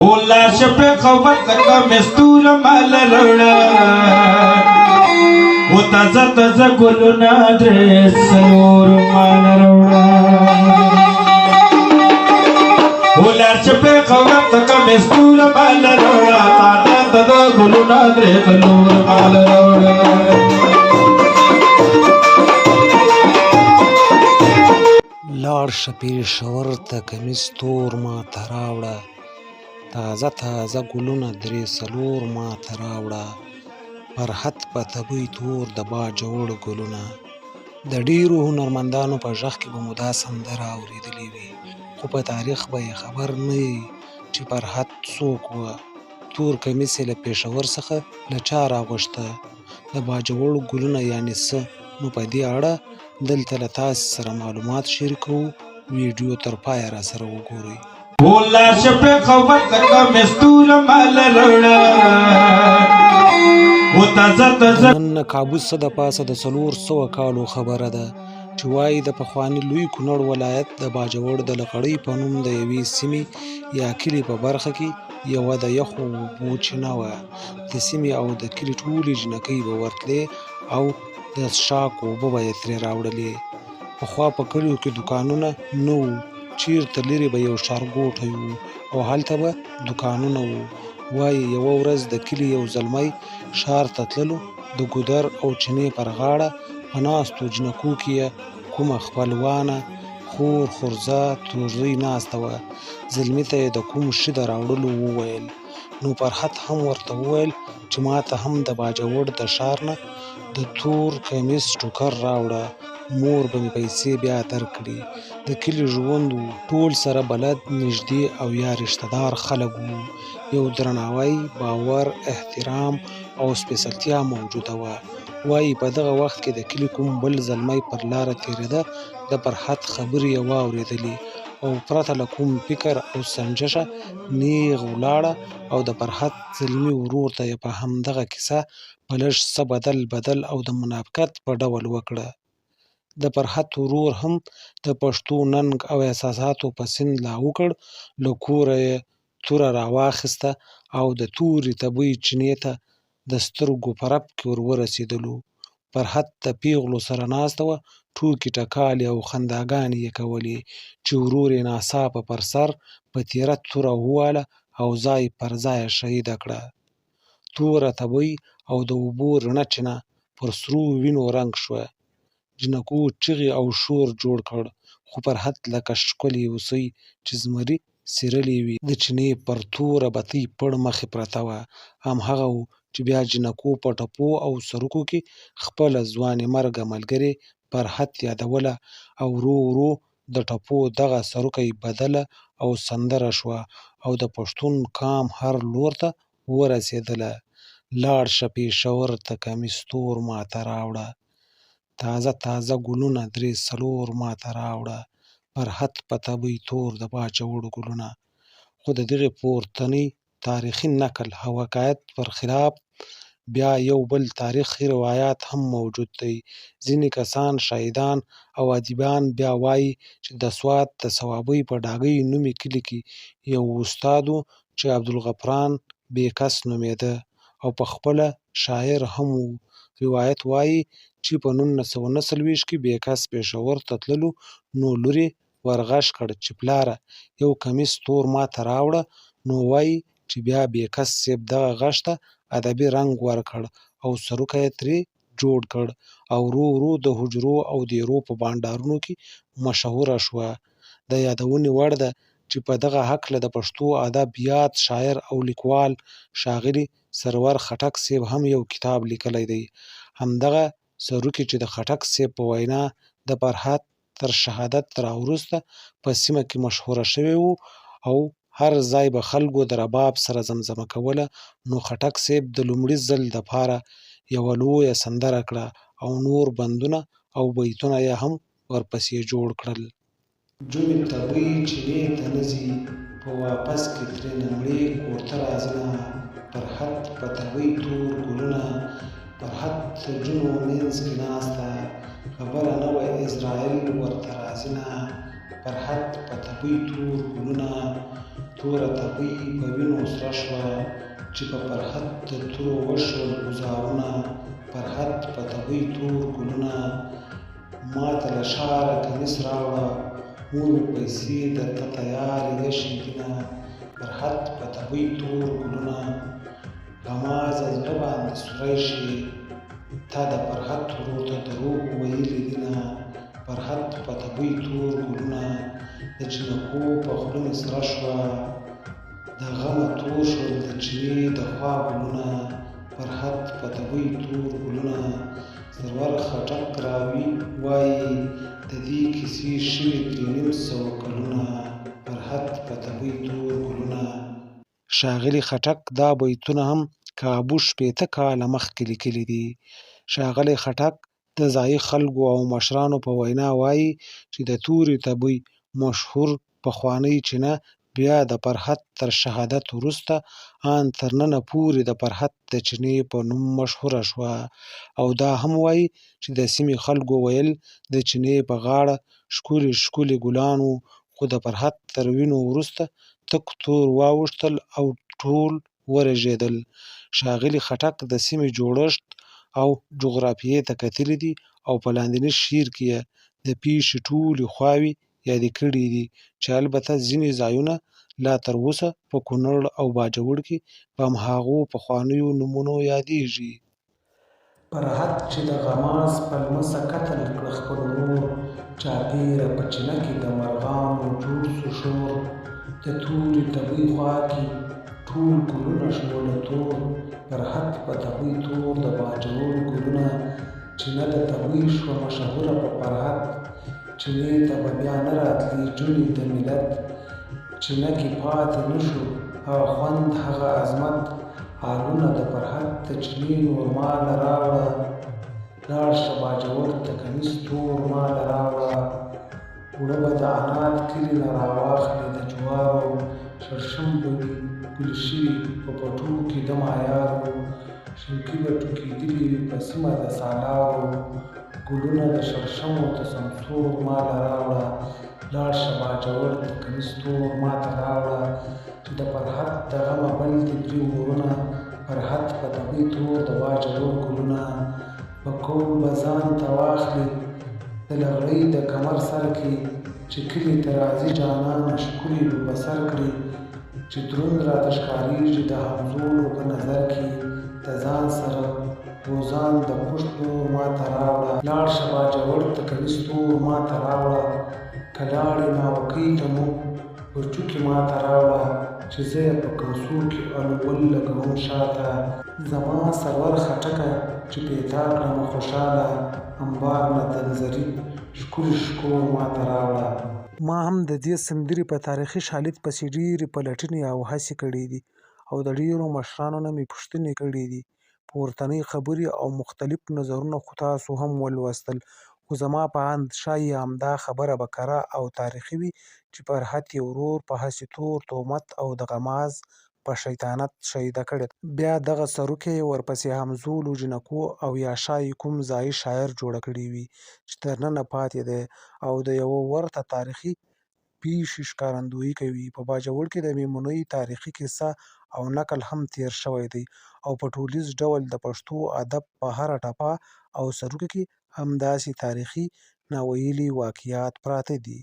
ولا شفق وقت مستور مال روڑا وتازه تازه ګلونه درې څلور مال روڑا ولا شفق وقت مستور مال روڑا تازه تازه ګلونه درې څلور مال روڑا لاړ شه پېښور ته کمیس تور ماته راوړه تازه تازه ګلونه درې څلور ماته راوړه فرحت په تبۍ تور د باجوړ ګلونه د ډېرو هنرمندانو په غږ کې به مو دا سندره اورېدلې وي خو په تاریخ به یې خبر نه یې چې فرحت څوک وه تور کمیس یې له پېښور څخه له چا راغوښته د باجوړ ګلونه یعنې څه نو په دې اړه دلته له تاسې سره معلومات شریکوو ویډیو تر پایه را سره وګورئ ولا شفق وقت مستور مال روڑا وتازه تازه نن کابوس څه د پاسه د 400 کالو خبره ده چې وایي د پخواني لوی کونړ ولایت د باجوړ د لقړۍ په نوم د یوې سیمې یا کلي په برخه کې یوه د یخو اوبو چینه وه د سیمې او د کلي ټولې جینکۍ به ورتلې او د څښاک اوبه به یې ترې راوړلې پخوا په کلیو کې دوکانونه نه وو چیرته لرې به یو ښارګوټی وو او هلته به دوکانونه وو وایي یوه ورځ د کلي یو زلمی ښار ته تللو د ګودر او چینې پر غاړه په ناستو جینکو کې یې کومه خپلوانه خور خورزه ترورزۍ ناسته وه زلمي ته یې د کوم شي د راوړلو وویل نو فرحت هم ورته وویل چې ما ته هم د باجوړ د ښار نه د تور کمیس ټوکر راوړه مور به مې پیسې بیا درکړي د کلي ژوند و ټول سره بلد نږدې او یا رشته دار خلک وو یو درناوی باور احترام او سپېڅلتیا موجوده وه وایي په دغه وخت کې د کلي کوم بل زلمی پر لاره تېرېده د فرحت خبرې یې واورېدلې او پرته له کوم فکر او سنجشه نیغ ولاړه او د فرحت زلمي ورور ته یې په همدغه کیسه په لږ څه بدل او د منافقت په ډول وکړه د فرحت ورور هم د پښتو ننګ او احساساتو په سیند لا وکړ له کوره یې توره راواخیسته او د تورې تبۍ چینې ته د سترګو په رپ کې ورسېدلو فرحت د پیغلو سره ناسته وه ټوکې ټکالې او خنداګانې یې کولې چې ورور یې ناڅاپه پر سر په تیره توره وواله او ځای پر ځایه شهیده کړه توره تبۍ او د اوبو رڼه چینه پر سرو وینو رنګ شوه جینکو چغې او شور جوړ کړ خو فرحت لکه ښکلې هوسۍ چې زمري څیرلې وي د چینې پر توره بتۍ پړ مخې پرته وه همهغه و چې بیا جینکو په ټپو او سرکو کې خپله ځوانې مرګه ملګرې فرحت یادوله او ورو د ټپو دغه سرکۍ بدله او سندره شوه او د پښتون قام هر لور ته ورسېدله لاړ شه پېښور ته کمیس تور ماته راوړه تازه تازه ګلونه درې څلور ماته راوړه فرحت په تبۍ تور د باجوړ ګلونه خو د دغې پورتنۍ تاریخي نقل او حکایت پر خلاف بیا یو بل تاریخي روایات هم موجود دی ځینې کسان شاهدان او ادیبان بیا وایي چې د سوات د صوابۍ په ډاګۍ نومي کلي کې یو استاد و چې عبدالغفران بیکس نومېده او پخپله شاعر هم و روایت وایي چې په 1929 کې بیکس پېښور ته تللو نو لور یې ورغږ کړ چې پلاره یو کمیس تور ماته راوړه نو وایي چې بیا بیکس صیب دغه غږ ته ادبي رنګ ورکړ او سروکی یې ترې جوړ کړ او ورو د حجرو او دیرو په بانډارونو کې مشهوره شوه د یادونې وړ ده چې په دغه هکله د پښتو ادب یاد شاعر او لیکوال ښاغلي سرور خټک صیب هم یو کتاب لیکلی دی همدغه سروکي چې د خټک صیب په وینا د فرحت تر شهادت راوروسته په سیمه کې مشهوره شوی و او هر ځای به خلکو د رباب سره زمزمه کوله نو خټک صیب د لومړي ځل دپاره یوه لویه سندره کړه او نور بندونه او بیتونه یې هم ورپسې جوړ کړل جومې تبۍ چینې ته نه ځي په واپس کې ترېنه مړې کور ته راځینه فرحت په تبۍ تور ګلونه فرحت د جونو منځ کې ناسته خبره نه وای عزرایل ورته راځینه فرحت په تبۍ تور ګلونه توره تبۍ په وینو سره شوه چې په فرحت د تورو وشول ګوزارونه فرحت په تبۍ تور ګلونه ما ته له ښاره کمیس راوړه مور مې پیسې درته تیارې ده شیرینه فرحت په تبۍ تور ګلونه غمازه زړه باندې سوری شي تا د فرحت ورور ته دروغ ویلي دینه فرحت په تبۍ تور ګلونه د جنکو په خوله مې سره شوه د غمه تور شول د چینې د خوا ګلونه فرحت په تبۍ تور ګلونه زرور خټک راوي وایي د دې کیسې شوي ترې نیم سوه کلونه فرحت په تبۍ تور ګلونه ښاغلي خټک دا بیتونه هم کابو شپېته کاله مخکې لیکلي دي ښاغلی خټک د ځایي خلکو او مشرانو په وینا وایي چې د تورې تبۍ مشهور پخوانۍ چینه بیا د فرحت تر شهادت وروسته ان تر ننه پورې د فرحت د چینې په نوم مشهوره شوه او دا هم وایي چې د سیمې خلکو ویل د چینې په غاړه ښکلي ښکلي ګلان وو خو د فرحت تر وینو وروسته تک تور واوښتل او ټول ورژېدل ښاغلي خټک د سیمې جوړښت او جغرافیې ته کتلي دي او په لاندیني شعر کې یې د پیښې ټولې خواوې یادې کړي دي چې البته ځینې ځایونه لا تر اوسه په کونړ او باجوړ کې په هماغو پخوانیو نومونو یادېږي فرحت چې د غماز پلمسه قتل کړه خپل ورور چاپېره په چینه کې د مرغانو جوړ سو شور د تورې تبۍ خوا کې ټول ګلونه شوله تور فرحت په تبۍ تور د باجوړ ګلونه چینه د تبۍ شوه مشهوره په فرحت چینې ته به بیا نه راتلې جونې د ملت چینه کې پاتې نه شو هغه خوند هغه عظمت حالونه د فرحت د چینې نور ماله راوړه لاړ شه باجوړ ته کمیس تور ماله راوړه اوړه به د عناد کلي نه راواخلې د جوارو شړشم به وي ګل شوي په پټو کې د مایارو شوقي به ټوکېدلي وي په سیمه د سالارو ګلونه د شړشمو ته سمسور ماله راوړه لاړ شه باجوړ ته کمیس تور ماته راوړه چې د فرحت د غمه بل دي درې ورونه فرحت په تبۍ تور د باجوړ ګلونه په کول به ځان ته واخلي د لغړۍ د کمر سر کې چې کلي ته راځي جانانه ښکلي به په سر کړي چې دروند راته ښکارېږي د همزولو په نظر کې د ځان سره روزان د پشت نور ماته راوړه لاړ شه باجوړ ته کمیس تور ماته راوړه که لاړې ناوکۍ ته مو ورچوکې ماته راوړه چې زه یې په کوڅو کې الول لګوم شاته زما سرور خټکه چې پیدا کړمه خوشحاله انبار نه دنځري ښکلي ښکور ماته راوړه ما هم د دې سندرې په تاریخي شالید پسې ډېرې پلټنې او هڅې کړې دي او د ډېرو مشرانو نه مې پوښتنې کړې دي پورتنۍ خبرې او مختلف نظرونه خو تاسو هم ولوستل خو زما په اند ښایي همدا خبره به کره او تاریخي وي چې فرحت یې ورور په هسې تور تهمت او د غماز په شیطانت شهیده کړې بیا دغه سروکې یې ورپسې همزولو جنکو او یا ښایي کوم ځایي شاعر جوړه کړې وي چې تر ننه پاتې دی او د یوه ورته تاریخي پیښې ښکارندویي کوي په باجوړ کې د میمونۍ تاریخي کیسه او نکل هم تیر شوی دی او په ټولیز ډول د پښتو ادب په هره ټپه او سروکي کې همداسې تاریخي ناویلي واقعیات پراته دي